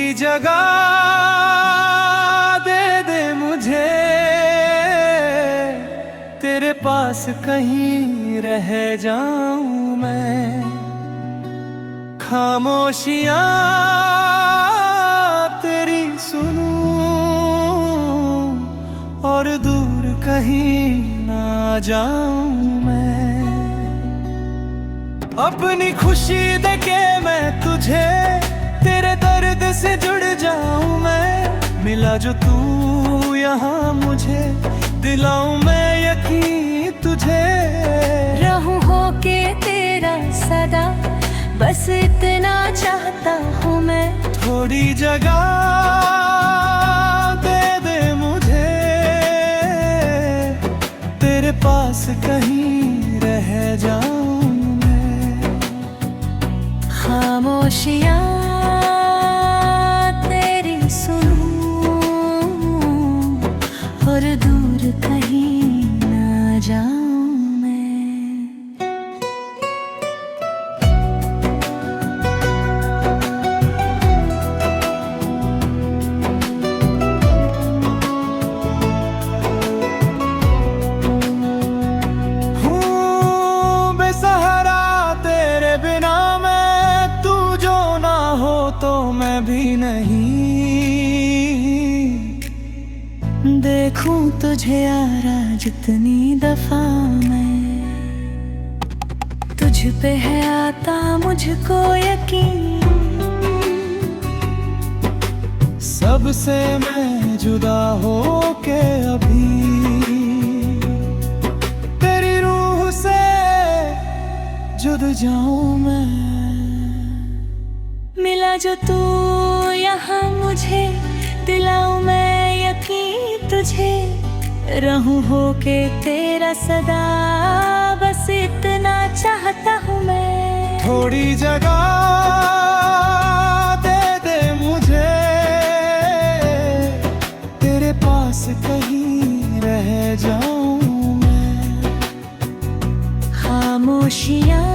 थोड़ी जगह दे दे मुझे, तेरे पास कहीं रह जाऊं मैं। खामोशियां तेरी सुनूं और दूर कहीं ना जाऊं मैं। अपनी खुशी देके मैं तुझे, तेरे दर्द से जुड़ जाऊं मैं। मिला जो तू यहाँ मुझे, दिलाऊं मैं यकीन तुझे। रहूं होके तेरा सदा, बस इतना चाहता हूँ मैं। थोड़ी जगह दे दे मुझे, तेरे पास कहीं रह जाऊं मैं। खामोशियाँ तेरी सुनूं और दूर कहीं ना जाऊं मैं। तो मैं भी नहीं देखूं तुझे यारा जितनी दफा मैं, तुझ पे है आता मुझको यकीन। सबसे मैं जुदा हो के अभी, तेरी रूह से जुद जाऊं मैं। मिला जो तू यहाँ मुझे, दिलाऊं मैं यकीन तुझे। रहूं होके तेरा सदा, बस इतना चाहता हूँ मैं। थोड़ी जगह दे दे मुझे, तेरे पास कहीं रह जाऊं मैं। खामोशियाँ